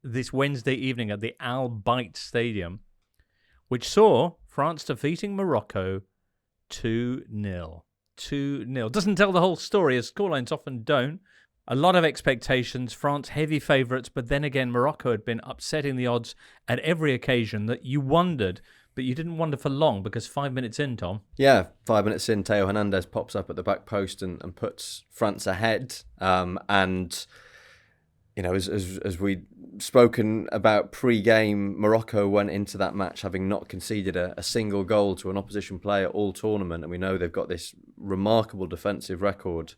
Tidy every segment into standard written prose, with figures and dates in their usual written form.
this Wednesday evening at the Al Bayt Stadium, which saw France defeating Morocco 2-0. 2-0. Doesn't tell the whole story, as scorelines often don't. A lot of expectations, France heavy favourites, but then again, Morocco had been upsetting the odds at every occasion that you wondered, but you didn't wonder for long, because 5 minutes in, Tom. Yeah, 5 minutes in, Theo Hernandez pops up at the back post and puts France ahead. And, you know, as we'd spoken about pre-game, Morocco went into that match having not conceded a single goal to an opposition player all tournament. And we know they've got this remarkable defensive record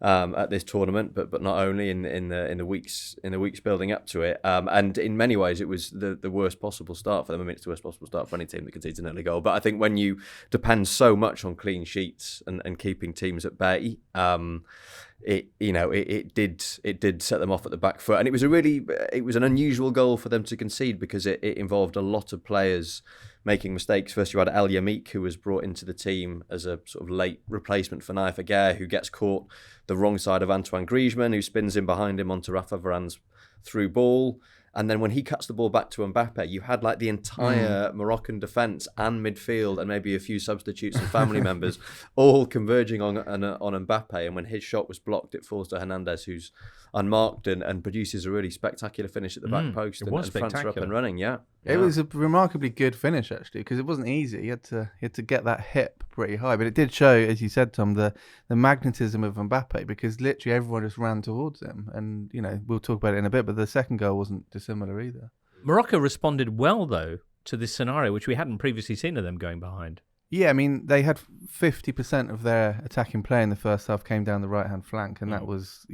at this tournament, but not only in the weeks building up to it, and in many ways it was the worst possible start for them. I mean, it's the worst possible start for any team that concedes an early goal. But I think when you depend so much on clean sheets and keeping teams at bay, it did set them off at the back foot, and it was an unusual goal for them to concede because it involved a lot of players making mistakes. First, you had El Yamik, who was brought into the team as a sort of late replacement for Naïf Aguerre, who gets caught the wrong side of Antoine Griezmann, who spins in behind him onto Rafa Varane's through ball. And then when he cuts the ball back to Mbappe, you had like the entire Moroccan defence and midfield and maybe a few substitutes and family members all converging on Mbappe. And when his shot was blocked, it falls to Hernandez, who's unmarked and produces a really spectacular finish at the back post. And France are up and running, yeah. It was a remarkably good finish, actually, because it wasn't easy. You had to get that hip pretty high. But it did show, as you said, Tom, the magnetism of Mbappe, because literally everyone just ran towards him. And, you know, we'll talk about it in a bit, but the second goal wasn't dissimilar either. Morocco responded well, though, to this scenario, which we hadn't previously seen of them going behind. Yeah, I mean, they had 50% of their attacking play in the first half came down the right-hand flank, and that was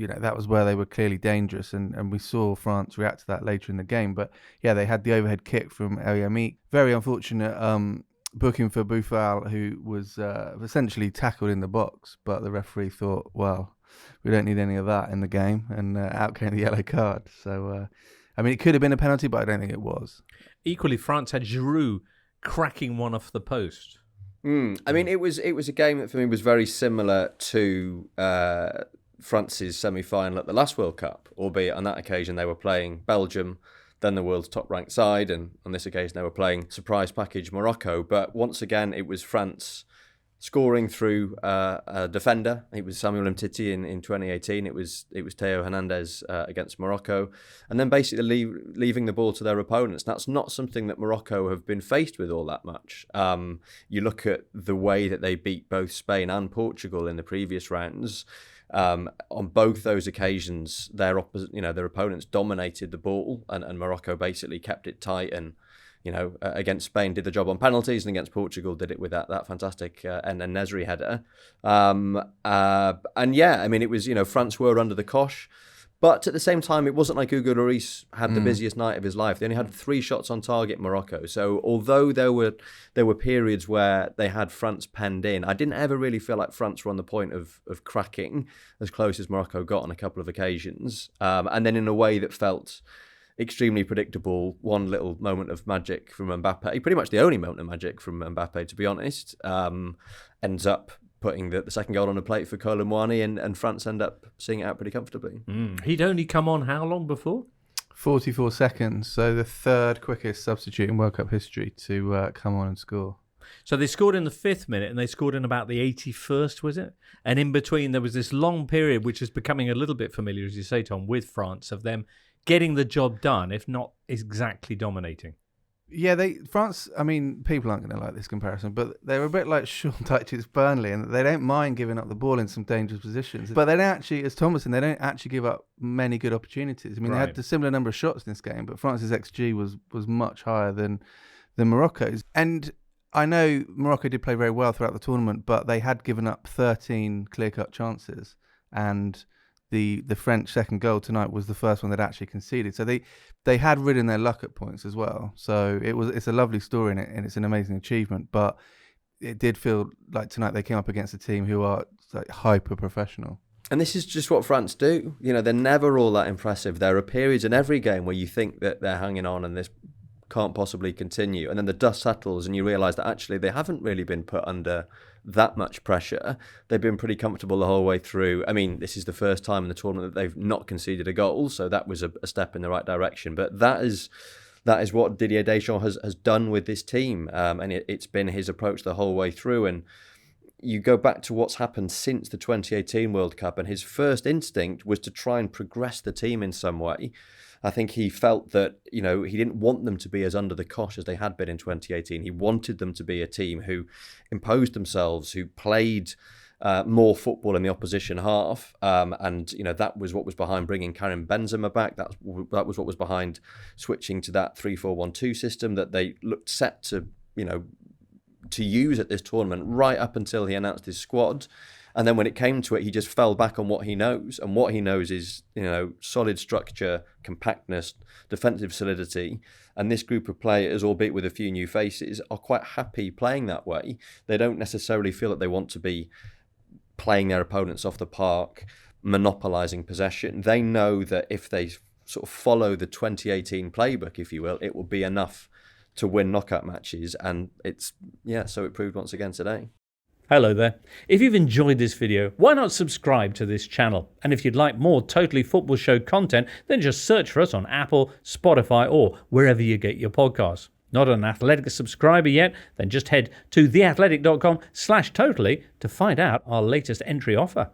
where they were clearly dangerous, and we saw France react to that later in the game. But yeah, they had the overhead kick from El Yamik. Very unfortunate booking for Boufal, who was essentially tackled in the box, but the referee thought, well, we don't need any of that in the game, and out came the yellow card. So, I mean, it could have been a penalty, but I don't think it was. Equally, France had Giroud cracking one off the post. I mean, it was a game that for me was very similar to France's semi-final at the last World Cup, albeit on that occasion they were playing Belgium, then the world's top-ranked side, and on this occasion they were playing surprise package Morocco. But once again, it was France scoring through a defender. It was Samuel Umtiti in 2018. It was Theo Hernandez against Morocco, and then basically leaving the ball to their opponents. That's not something that Morocco have been faced with all that much. You look at the way that they beat both Spain and Portugal in the previous rounds. On both those occasions, their opponents dominated the ball, and Morocco basically kept it tight and, you know, against Spain did the job on penalties, and against Portugal did it with that fantastic En-Nesyri header. And yeah, I mean, it was, you know, France were under the cosh, but at the same time, it wasn't like Hugo Lloris had the busiest night of his life. They only had 3 shots on target, Morocco. So although there were periods where they had France penned in, I didn't ever really feel like France were on the point of cracking as close as Morocco got on a couple of occasions. And then in a way that felt extremely predictable. One little moment of magic from Mbappe, pretty much the only moment of magic from Mbappe, to be honest, ends up putting the second goal on the plate for Kolo Muani, and France end up seeing it out pretty comfortably. He'd only come on how long before? 44 seconds, so the third quickest substitute in World Cup history to come on and score. So they scored in the 5th minute, and they scored in about the 81st, was it? And in between, there was this long period, which is becoming a little bit familiar, as you say, Tom, with France, of them getting the job done, if not exactly dominating. Yeah, France, I mean, people aren't going to like this comparison, but they're a bit like Sean Dyche's Burnley, and they don't mind giving up the ball in some dangerous positions. But they don't actually, as Thomason, they don't actually give up many good opportunities. I mean, They had a similar number of shots in this game, but France's XG was much higher than Morocco's. And I know Morocco did play very well throughout the tournament, but they had given up 13 clear-cut chances, and the French second goal tonight was the first one that actually conceded. So they had ridden their luck at points as well. So it's a lovely story and it's an amazing achievement. But it did feel like tonight they came up against a team who are like hyper professional. And this is just what France do. You know, they're never all that impressive. There are periods in every game where you think that they're hanging on and this can't possibly continue. And then the dust settles and you realise that actually they haven't really been put under that much pressure. They've been pretty comfortable the whole way through. I mean, this is the first time in the tournament that they've not conceded a goal, so that was a step in the right direction. But that is what Didier Deschamps has done with this team, and it's been his approach the whole way through. And you go back to what's happened since the 2018 World Cup, and his first instinct was to try and progress the team in some way. I think he felt that, he didn't want them to be as under the cosh as they had been in 2018. He wanted them to be a team who imposed themselves, who played more football in the opposition half. And that was what was behind bringing Karim Benzema back. That was what was behind switching to that 3-4-1-2 system that they looked set to use at this tournament right up until he announced his squad. And then when it came to it, he just fell back on what he knows. And what he knows is, solid structure, compactness, defensive solidity. And this group of players, albeit with a few new faces, are quite happy playing that way. They don't necessarily feel that they want to be playing their opponents off the park, monopolising possession. They know that if they sort of follow the 2018 playbook, if you will, it will be enough to win knockout matches. And so it proved once again today. Hello there. If you've enjoyed this video, why not subscribe to this channel? And if you'd like more Totally Football Show content, then just search for us on Apple, Spotify, or wherever you get your podcasts. Not an Athletic subscriber yet? Then just head to theathletic.com/totally to find out our latest entry offer.